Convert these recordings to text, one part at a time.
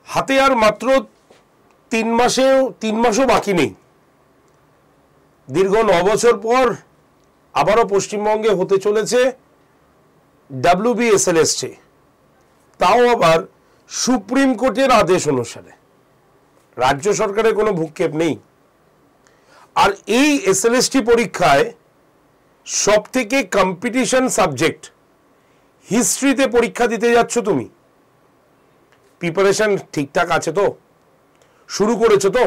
হাতে আর মাত্র 3 মাসও বাকি নেই। দীর্ঘ 9 বছর পর আবারও পশ্চিমবঙ্গে হতে চলেছে WBSLST, তাও আবার সুপ্রিম কোর্টের আদেশ অনুসারে। রাজ্য সরকারের কোনো ভূক্ষেপ নেই। আর এই SLST পরীক্ষায় সব থেকে কম্পিটিশন সাবজেক্ট হিস্ট্রিতে পরীক্ষা দিতে যাচ্ছ তুমি। প্রিপারেশন ঠিকঠাক আছে তো? শুরু করেছো তো?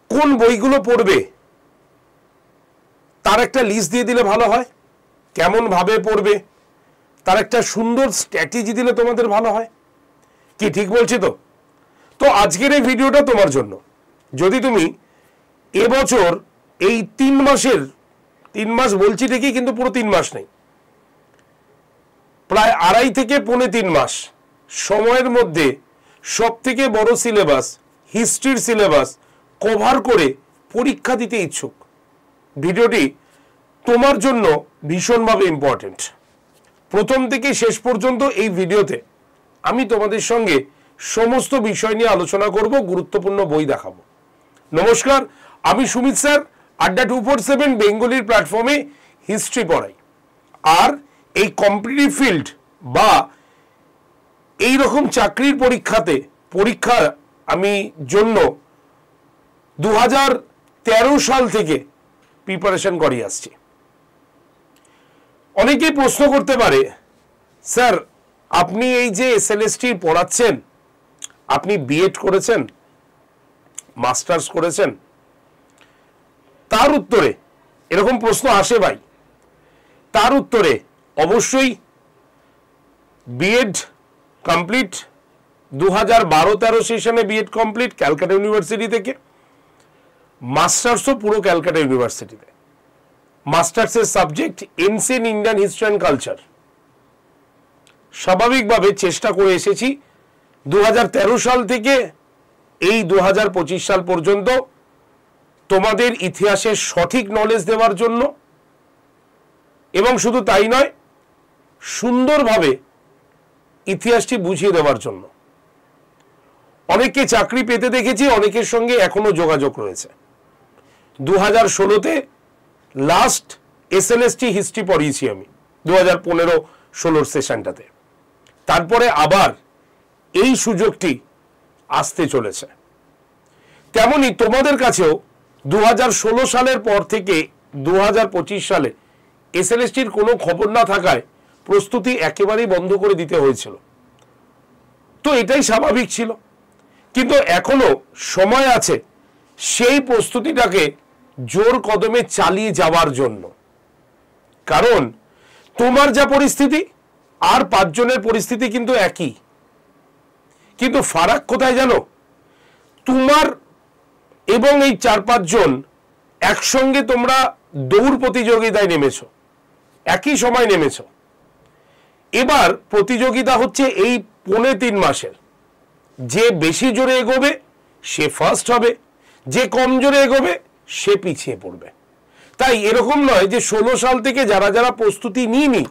কোন বইগুলো পড়বে তার একটা লিস্ট দিয়ে দিলে ভালো হয়। কেমন ভাবে পড়বে তার একটা সুন্দর স্ট্র্যাটেজি দিলে তোমাদের ভালো হয়। কি ঠিক বলছি তো? তো আজকের এই ভিডিওটা তোমার জন্য। যদি তুমি এবছর এই 3 মাস বলছি ঠিকই, কিন্তু পুরো 3 মাস নেই, প্রায় 2.5 থেকে 3.25 মাস সময়ের মধ্যে সব থেকে বড় সিলেবাস, হিস্ট্রির সিলেবাস কভার করে পরীক্ষা দিতে ইচ্ছুক, ভিডিওটি তোমার জন্য ভীষণভাবে ইম্পর্টেন্ট। প্রথম থেকে শেষ পর্যন্ত এই ভিডিওতে আমি তোমাদের সঙ্গে সমস্ত বিষয় নিয়ে আলোচনা করব, গুরুত্বপূর্ণ বই দেখাবো। নমস্কার, আমি সুমিত স্যার, আড্ডা 247 বেঙ্গলির প্ল্যাটফর্মে হিস্ট্রি পড়াই। আর এই কম্পিটিটিভ ফিল্ড বা এই রকম চাকরির পরীক্ষা আমি জন্য 2013 সাল থেকে প্রিপারেশন করিয়ে আসছি। অনেকেই প্রশ্ন করতে পারে, স্যার আপনি এই যে SLST পড়াচ্ছেন, আপনি বিএড করেছেন, মাস্টার্স করেছেন? তার উত্তরে এরকম প্রশ্ন আসে ভাই। তার উত্তরে অবশ্যই বিএড কমপ্লিট, 2012-13 সেশনে বিএড কমপ্লিট ক্যালকাটা ইউনিভার্সিটি থেকে, মাস্টার্সও পুরো ক্যালকাটা ইউনিভার্সিটিতে। মাস্টার্সের subject ancient Indian history and culture. স্বাভাবিকভাবে চেষ্টা করে এসেছি 2013 সাল থেকে এই 2025 সাল পর্যন্ত তোমাদের ইতিহাসের সঠিক নলেজ দেওয়ার জন্য, এবং শুধু তাই নয়, সুন্দরভাবে ইতিহাসটি বুঝিয়ে দেওয়ার জন্য। অনেককে চাকরি পেতে দেখেছি, অনেকের সঙ্গে এখনো যোগাযোগ রয়েছে। 2016-তে লাস্ট SLST হিস্ট্রি পড়িয়েছি আমি, 2015-16 সেশনটাতে। তারপরে আবার এই সুযোগটি আসতে চলেছে। তেমনি তোমাদের কাছেও 2016 সালের পর থেকে 2025 সালে SLSTর কোনো খবর না থাকায় প্রস্তুতি একেবারেই বন্ধ করে দিতে হয়েছিল। তো এটাই স্বাভাবিক ছিল, কিন্তু এখনো সময় আছে সেই প্রস্তুতিটাকে জোর কদমে চালিয়ে যাওয়ার জন্য। কারণ তোমার যা পরিস্থিতি আর 5 জনের পরিস্থিতি কিন্তু একই, কিন্তু ফারাক কোথায় জানো? তোমার এবং এই 4-5 জন একসঙ্গে তোমরা দৌড় প্রতিযোগিতায় নেমেছো, একই সময় নেমেছো। এবার প্রতিযোগিতা হচ্ছে এই 3.25 মাসের। যে বেশি জোরে এগোবে সে ফার্স্ট হবে, যে কম জোরে এগোবে সে পিছিয়ে পড়বে। তাই এরকম নয় যে 16 সাল থেকে যারা যারা প্রস্তুতি নিইনি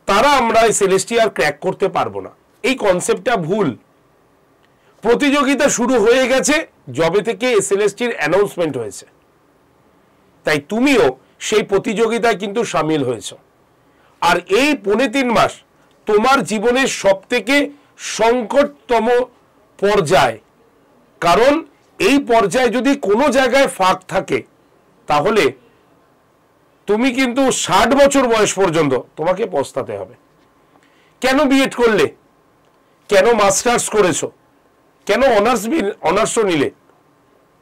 তারা আমরা SLST আর ক্র্যাক করতে পারবো না, এই কনসেপ্টটা ভুল। প্রতিযোগিতা শুরু হয়ে গেছে যবে থেকে SLSTর অ্যানাউন্সমেন্ট হয়েছে। তাই তুমিও সেই প্রতিযোগিতায় কিন্তু সামিল হয়েছো। আর এই 3.25 মাস তোমার জীবনের সবথেকে সংকটতম পর্যায়। কারণ এই পর্যায়ে যদি কোনো জায়গায় ফাঁক থাকে তাহলে তুমি কিন্তু 60 বছর বয়স পর্যন্ত তোমাকে পস্তাতে হবে। কেন বিএড করলে? কেন মাস্টার্স করেছো? কেন অনার্সও নিলে?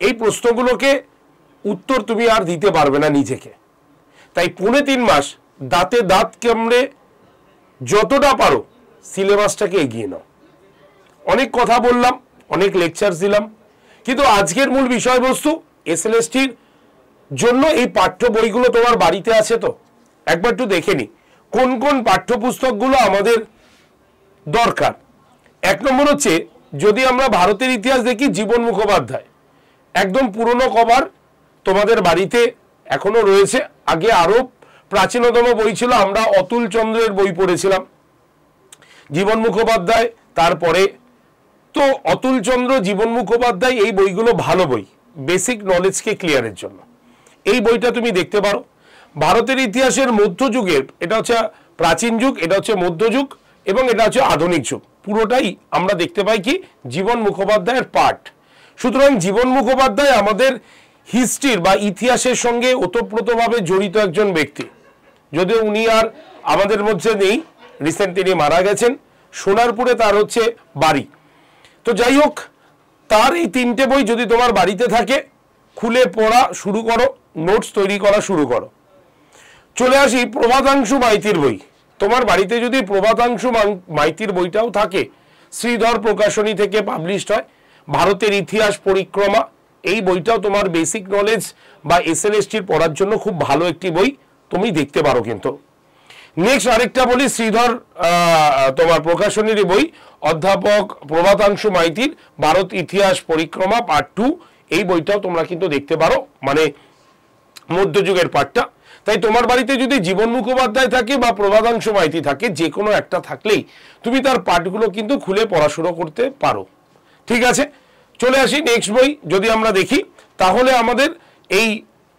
এই প্রশ্নগুলোকে উত্তর তুমি আর দিতে পারবে না নিজেকে। তাই 3.25 মাস দাঁতে দাঁত কামড়ে যতটা পারো সিলেবাসটাকে এগিয়ে নাও। অনেক কথা বললাম, অনেক লেকচার দিলাম, কিন্তু আজকের মূল বিষয়বস্তু SLSTর জন্য এই পাঠ্য বইগুলো তোমার বাড়িতে আছে তো? একবার একটু দেখে নি কোন কোন পাঠ্যপুস্তকগুলো আমাদের দরকার। 1 নম্বর হচ্ছে, যদি আমরা ভারতের ইতিহাস দেখি, জীবন মুখোপাধ্যায়, একদম পুরনো কভার তোমাদের বাড়িতে এখনো রয়েছে। আগে আরো প্রাচীনতম বই ছিল, আমরা অতুল চন্দ্রের বই পড়েছিলাম। জীবন মুখোপাধ্যায়, তারপরে তো অতুল চন্দ্র, জীবন মুখোপাধ্যায়, এই বইগুলো ভালো বই বেসিক নলেজকে ক্লিয়ারের জন্য। এই বইটা তুমি দেখতে পারো। ভারতের ইতিহাসের মধ্যযুগের, এটা হচ্ছে প্রাচীন যুগ, এটা হচ্ছে মধ্যযুগ এবং এটা হচ্ছে আধুনিক যুগ, পুরোটাই আমরা দেখতে পাই কি জীবন মুখোপাধ্যায়ের পার্ট। সুতরাং জীবন মুখোপাধ্যায় আমাদের হিস্ট্রির বা ইতিহাসের সঙ্গে ওতপ্রোতভাবে জড়িত একজন ব্যক্তি, যদিও উনি আর আমাদের মধ্যে নেই, রিসেন্ট তিনি মারা গেছেন। সোনারপুরে তার হচ্ছে বাড়ি। তো যাই হোক, তার এই 3টে বই যদি তোমার বাড়িতে থাকে, খুলে পড়া শুরু করো, নোটস তৈরি করা শুরু করো। চলে আসি প্রভাতাংশু মাইতির বই। তোমার বাড়িতে যদি প্রভাতাংশু মাইতির বইটাও থাকে, শ্রীধর প্রকাশনী থেকে পাবলিশড হয়, ভারতের ইতিহাস পরিক্রমা, এই বইটাও তোমার বেসিক নলেজ বা এসএলএসটির পড়ার জন্য খুব ভালো একটি বই, তুমি দেখতে পারো। কিন্তু নেক্সট আরেকটা বলি, শ্রীধর তোমার প্রকাশনীর বই, অধ্যাপক প্রভাতাংশু মাইতির ভারত ইতিহাস পরিক্রমা পার্ট 2, এই বইটাও তোমরা কিন্তু দেখতে পারো, মানে মধ্যযুগের পার্টটা। তাই তোমার বাড়িতে যদি জীবন মুখোপাধ্যায় থাকে বা প্রভাতাংশু মাইতি থাকে, যে কোনো একটা থাকলেই তুমি তার পার্টগুলো কিন্তু খুলে পড়াশুনো করতে পারো। ঠিক আছে, চলে আসি নেক্সট বই যদি আমরা দেখি, তাহলে আমাদের এই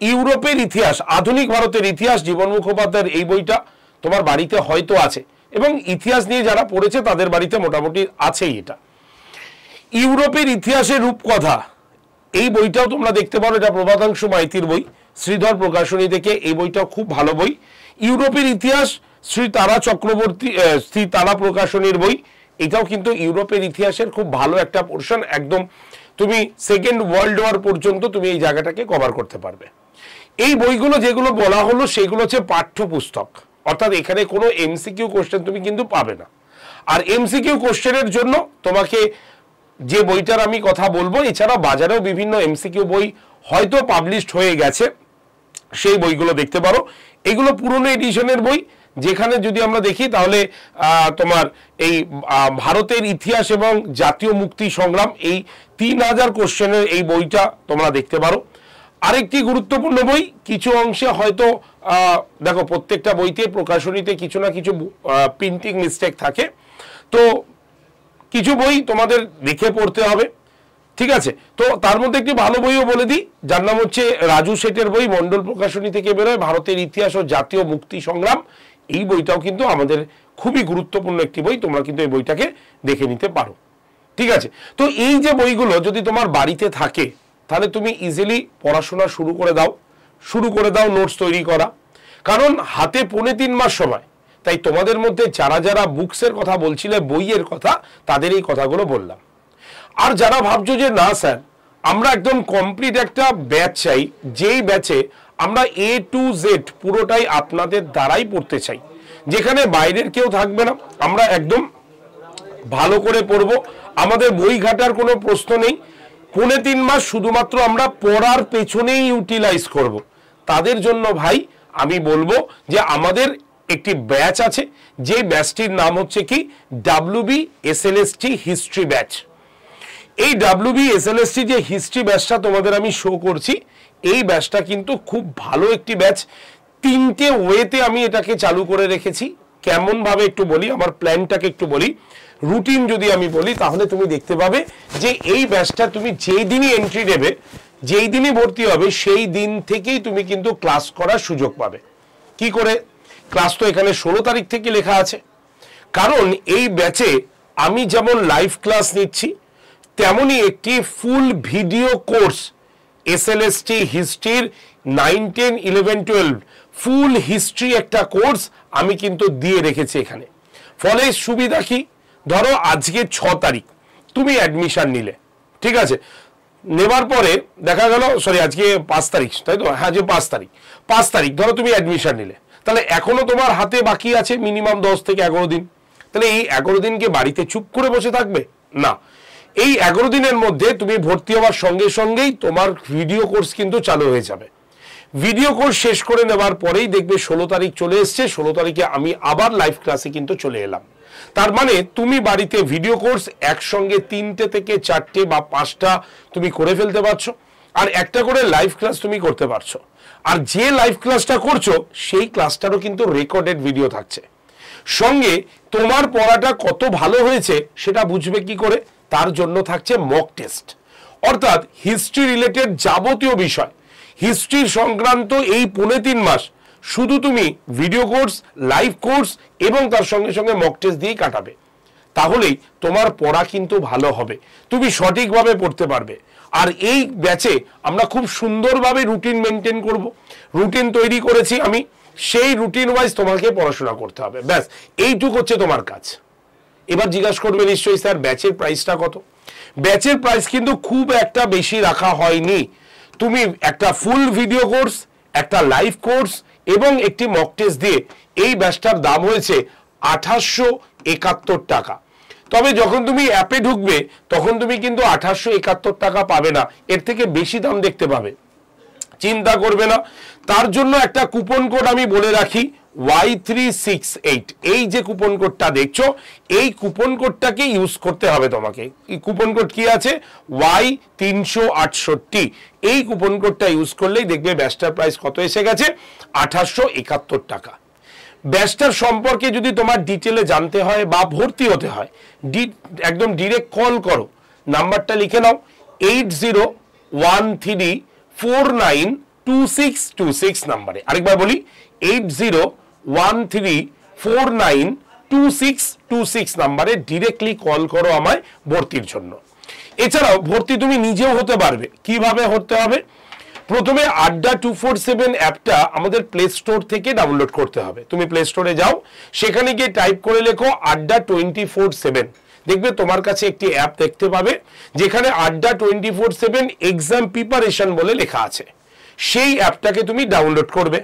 ইউরোপের ইতিহাস, আধুনিক ভারতের ইতিহাস, জীবন মুখোপাধ্যায়ের এই বইটা তোমার বাড়িতে হয়তো আছে, এবং ইতিহাস নিয়ে যারা পড়েছে তাদের বাড়িতে মোটামুটি আছেই। এটা ইউরোপের ইতিহাসের রূপকথা, এই বইটাও তোমরা দেখতে পারো, এটা প্রভাতাংশু মাইতির বই, শ্রীধর প্রকাশনী থেকে। এই বইটাও খুব ভালো বই। ইউরোপের ইতিহাস, শ্রী তারা চক্রবর্তী, শ্রী তারা প্রকাশনীর বই, এটাও কিন্তু ইউরোপের ইতিহাসের খুব ভালো একটা পোর্শন। একদম তুমি সেকেন্ড ওয়ার্ল্ড ওয়ার পর্যন্ত তুমি এই জায়গাটাকে কভার করতে পারবে। এই বইগুলো যেগুলো বলা হলো সেগুলো হচ্ছে পাঠ্যপুস্তক, অর্থাৎ এখানে কোনো এমসিকিউ কোশ্চেন তুমি কিন্তু পাবে না। আর এমসিকিউ কোশ্চেনের জন্য তোমাকে যে বইটার আমি কথা বলবো, এছাড়া বাজারেও বিভিন্ন এমসিকিউ বই হয়তো পাবলিশড হয়ে গেছে, সেই বইগুলো দেখতে পারো। এগুলো পুরনো এডিশনের বই, যেখানে যদি আমরা দেখি তাহলে তোমার এই ভারতের ইতিহাস এবং জাতীয় মুক্তি সংগ্রাম, এই 3000 কোশ্চেনের এই বইটা তোমরা দেখতে পারো। আরেকটি গুরুত্বপূর্ণ বই, কিছু অংশে হয়তো দেখো প্রত্যেকটা বইতে প্রকাশনীতে কিছু না কিছু প্রিন্টিং মিস্টেক থাকে, তো কিছু বই তোমাদের দেখে পড়তে হবে। ঠিক আছে, তো তার মধ্যে একটি ভালো বইও বলে দিই, যার নাম হচ্ছে রাজু শেঠের বই, মন্ডল প্রকাশনী থেকে বেরোয়, ভারতের ইতিহাস ও জাতীয় মুক্তি সংগ্রাম। এই বইটাও কিন্তু আমাদের খুবই গুরুত্বপূর্ণ একটি বই, তোমরা কিন্তু এই বইটাকে দেখে নিতে পারো। ঠিক আছে, তো এই যে বইগুলো যদি তোমার বাড়িতে থাকে, তাহলে তুমি ইজিলি পড়াশোনা শুরু করে দাও নোটস তৈরি করা। কারণ হাতে 3.5 মাস সময়, তাই তোমাদের মধ্যে যারা যারা বুকসের কথা বলছিলে, বইয়ের কথা, তাদের এই কথাগুলো বললাম। আর যারা ভাবছো যে না স্যার, আমরা একদম কমপ্লিট একটা ব্যাচ চাই, যেই ব্যাচে আমরা A to Z পুরোটাই আপনাদের দ্বারাই পড়তে চাই, যেখানে বাইরের কেউ থাকবে না, আমরা একদম ভালো করে পড়বো, আমাদের বই ঘাটার কোনো প্রশ্ন নেই, 3.5 মাস শুধুমাত্র আমরা পড়ার পেছনেই ইউটিলাইজ করব, তাদের জন্য ভাই আমি বলবো যে আমাদের একটি ব্যাচ আছে, যে ব্যাচটির নাম হচ্ছে কি WB SLST হিস্ট্রি ব্যাচ। এই WB SLST যে হিস্ট্রি ব্যাচটা তোমাদের আমি শো করছি, এই ব্যাচটা কিন্তু খুব ভালো একটি ব্যাচ। 3টে ওয়েতে আমি এটাকে চালু করে রেখেছি। কেমন ভাবে একটু বলি, আমার প্ল্যানটাকে একটু বলি, রুটিন যদি আমি বলি, তাহলে তুমি দেখতে পাবে যে এই ব্যাচটা তুমি যেই দিনই এন্ট্রি নেবে, যেই দিনই ভর্তি হবে, সেই দিন থেকেই তুমি কিন্তু ক্লাস করার সুযোগ পাবে। কি করে ক্লাস? তো এখানে 16 তারিখ থেকে লেখা আছে, কারণ এই ব্যাচে আমি যেমন লাইভ ক্লাস নিচ্ছি, তেমনি একটি ফুল ভিডিও কোর্স SLST হিস্ট্রির 9, 10, 11, 12 ফুল হিস্ট্রি একটা কোর্স আমি কিন্তু দিয়ে রেখেছি এখানে। ফলে সুবিধা কি, ধরো আজকে 6 তারিখ তুমি অ্যাডমিশন নিলে, ঠিক আছে, নেবার পরে দেখা গেল আজকে 5 তারিখ, তাই তো? হ্যাঁ, যে 5 তারিখ ধরো তুমি অ্যাডমিশন নিলে, তাহলে এখনো তোমার হাতে বাকি আছে মিনিমাম 10 থেকে 11 দিন। তাহলে এই 11 দিনকে বাড়িতে চুপ করে বসে থাকবে না, এই 11 দিনের মধ্যে তুমি ভর্তি হওয়ার সঙ্গে সঙ্গেই তোমার ভিডিও কোর্স কিন্তু চালু হয়ে যাবে। ভিডিও কোর্স শেষ করে নেওয়ার পরেই দেখবে 16 তারিখ চলে এসছে, 16 তারিখে আমি আবার লাইভ ক্লাসে কিন্তু চলে এলাম। তার মানে তুমি বাড়িতে ভিডিও কোর্স একসঙ্গে 3টে থেকে 4টে বা 5টা তুমি করে ফেলতে পারছো, আর একটা করে লাইভ ক্লাস তুমি করতে পারছো। আর যে লাইভ ক্লাসটা করছো সেই ক্লাসটারও কিন্তু রেকর্ডেড ভিডিও থাকছে। সঙ্গে তোমার পড়াটা কত ভালো হয়েছে সেটা বুঝবে কি করে, তার জন্য থাকছে মক টেস্ট। অর্থাৎ হিস্ট্রি রিলেটেড যাবতীয় বিষয়, হিস্ট্রি সংক্রান্ত এই 3.5 মাস শুধু তুমি ভিডিও কোর্স, লাইভ কোর্স এবং তার সঙ্গে সঙ্গে মক টেস্ট দিয়েই কাটাবে। তাহলেই তোমার পড়া কিন্তু ভালো হবে, তুমি সঠিকভাবে পড়তে পারবে। আর এই ব্যাচে আমরা খুব সুন্দরভাবে রুটিন মেনটেন করব। রুটিন তৈরি করেছি আমি, সেই রুটিন ওয়াইজ তোমাকে পড়াশোনা করতে হবে, ব্যাস এইটুকু হচ্ছে তোমার কাজ। এবার জিজ্ঞাসা করবে নিশ্চয়ই স্যার ব্যাচের প্রাইসটা কত? ব্যাচের প্রাইস কিন্তু খুব একটা বেশি রাখা হয়নি। তুমি একটা ফুল ভিডিও কোর্স, একটা লাইভ কোর্স এবং একটি মক টেস্ট দিয়ে এই ব্যাচটার দাম হয়েছে 2871 টাকা। তবে যখন তুমি অ্যাপে ঢুকবে তখন তুমি কিন্তু 2871 টাকা পাবে না, এর থেকে বেশি দাম দেখতে পাবে। চিন্তা করবে না, তার জন্য একটা কুপন কোড আমি বলে রাখি, Y368। এই যে কুপন কোডটা দেখছো, এই কুপন কোডটাকে ইউজ করতে হবে তোমাকে। এই কুপন কোড কি আছে? Y368। এই কুপন কোডটা ইউজ করলেই দেখবে ব্যাচটার প্রাইস কত এসে গেছে, 2871 টাকা। ব্যাচটার সম্পর্কে যদি তোমার ডিটেলে জানতে হয় বা ভর্তি হতে হয়, একদম ডিরেক্ট কল করো, নাম্বারটা লিখে নাও 8013492626 নাম্বারে। আরেকবার বলি 8013492626 নাম্বারে ডিরেক্টলি কল করো আমায় ভর্তির জন্য। এছাড়াও ভর্তি তুমি নিজেও হতে পারবে। কিভাবে হতে হবে? প্রথমে আড্ডা 247 অ্যাপটা আমাদের প্লে স্টোর থেকে ডাউনলোড করতে হবে। তুমি প্লে স্টোরে যাও, সেখানে গিয়ে টাইপ করে লেখো আড্ডা 24/7। দেখবে তোমার কাছে একটি অ্যাপ দেখতে পাবে যেখানে আড্ডা 24/7 এক্সাম প্রিপারেশন বলে লেখা আছে। সেই অ্যাপটাকে তুমি ডাউনলোড করবে।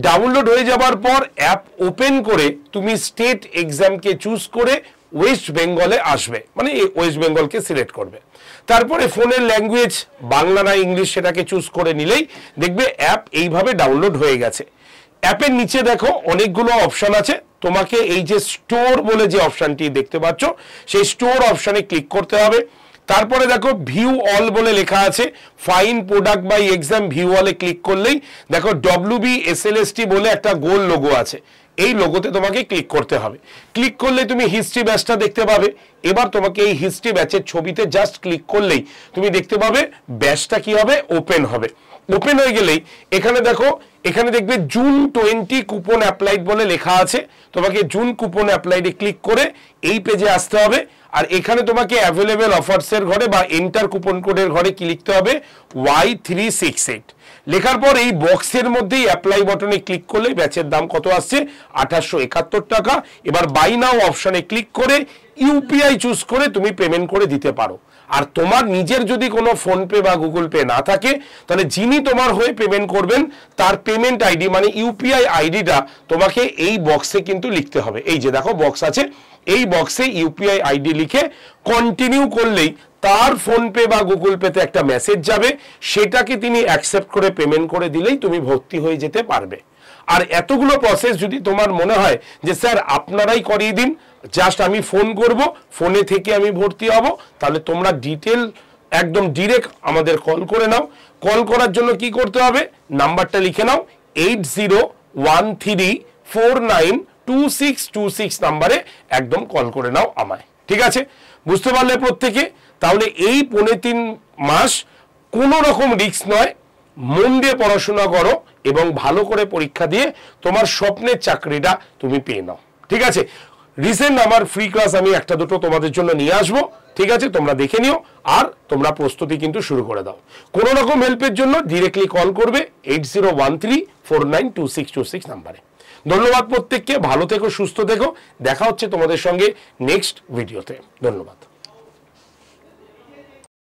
ডাউনলোড হয়ে যাবার পর অ্যাপ ওপেন করে তুমি স্টেট এক্সামকে চুজ করে ওয়েস্ট বেঙ্গলে আসবে, মানে ওয়েস্ট বেঙ্গলকে সিলেক্ট করবে। তারপরে ফোনের ল্যাঙ্গুয়েজ বাংলা না ইংলিশ সেটাকে চুজ করে নিলেই দেখবে অ্যাপ এইভাবে ডাউনলোড হয়ে গেছে। অ্যাপের নিচে দেখো অনেকগুলো অপশন আছে, তোমাকে এই যে স্টোর বলে যে অপশনটি দেখতে পাচ্ছ সেই স্টোর অপশনে ক্লিক করতে হবে। তারপরে দেখো ভিউ অল বলে লেখা আছে, find product by exam view অলে ক্লিক করলেই দেখো WBSLST বলে একটা গোল লোগো আছে, এই লোগোতে তোমাকে ক্লিক করতে হবে। ক্লিক করলে তুমি হিস্ট্রি ব্যাচটা দেখতে পাবে। এবার তোমাকে এই হিস্ট্রি ব্যাচের ছবিতে জাস্ট ক্লিক করলেই তুমি দেখতে পাবে ব্যাচটা কি হবে, ওপেন হবে। ওপেন হয়ে গেলেই এখানে দেখো, এখানে দেখবে জুন 20 কুপন অ্যাপ্লাইড বলে লেখা আছে। তোমাকে জুন কুপন অ্যাপ্লাইডে ক্লিক করে এই পেজে আসতে হবে। আর এখানে তোমাকে অ্যাভেলেবেল অফার্সের ঘরে বা এন্টার কুপন কোডের ঘরে কি লিখতে হবে, Y368 লেখার পর এই বক্সের মধ্যেই অ্যাপ্লাই বাটনে ক্লিক করলে ব্যাচের দাম কত আসছে, 2871 টাকা। এবার বাই নাও অপশনে ক্লিক করে ইউপিআই চুজ করে তুমি পেমেন্ট করে দিতে পারো। আর তোমার নিজের যদি কোনো ফোনপে বা গুগল পে না থাকে তাহলে যিনি তোমার হয়ে পেমেন্ট করবেন তার পেমেন্ট আইডি মানে ইউপিআই আইডিটা তোমাকে এই বক্সে কিন্তু লিখতে হবে। এই যে দেখো বক্স আছে, এই বক্সে ইউপিআই আইডি লিখে কন্টিনিউ করলেই তার ফোনপে বা গুগল পেতে একটা মেসেজ যাবে, সেটাকে তিনি অ্যাকসেপ্ট করে পেমেন্ট করে দিলেই তুমি ভর্তি হয়ে যেতে পারবে। আর এতগুলো প্রসেস যদি তোমার মনে হয় যে স্যার আপনারাই করিয়ে দিন, জাস্ট আমি ফোন করব, ফোনে থেকে আমি ভর্তি হব, তাহলে তোমরা ডিটেল একদম ডিরেক্ট আমাদের কল করে নাও। কল করার জন্য কি করতে হবে, নাম্বারটা লিখে নাও 8013492626 নাম্বারে একদম কল করে নাও আমায়। ঠিক আছে, বুঝতে পারলে প্রত্যেকে? তাহলে এই 3.5 মাস কোনো রকম রিস্ক নয়, মন দিয়ে পড়াশোনা করো এবং ভালো করে পরীক্ষা দিয়ে তোমার স্বপ্নের চাকরিটা তুমি পেয়ে নাও। ঠিক আছে, রিসেন্ট আমার ফ্রি ক্লাস আমি একটা দুটো তোমাদের জন্য নিয়ে আসবো। ঠিক আছে, তোমরা দেখে নিও আর তোমরা প্রস্তুতি কিন্তু শুরু করে দাও। কোনো রকম হেল্পের জন্য ডিরেক্টলি কল করবে 8013492626 নাম্বারে। ধন্যবাদ প্রত্যেককে, ভালো থেকো, সুস্থ থেকো, দেখা হচ্ছে তোমাদের সঙ্গে নেক্সট ভিডিওতে। ধন্যবাদ।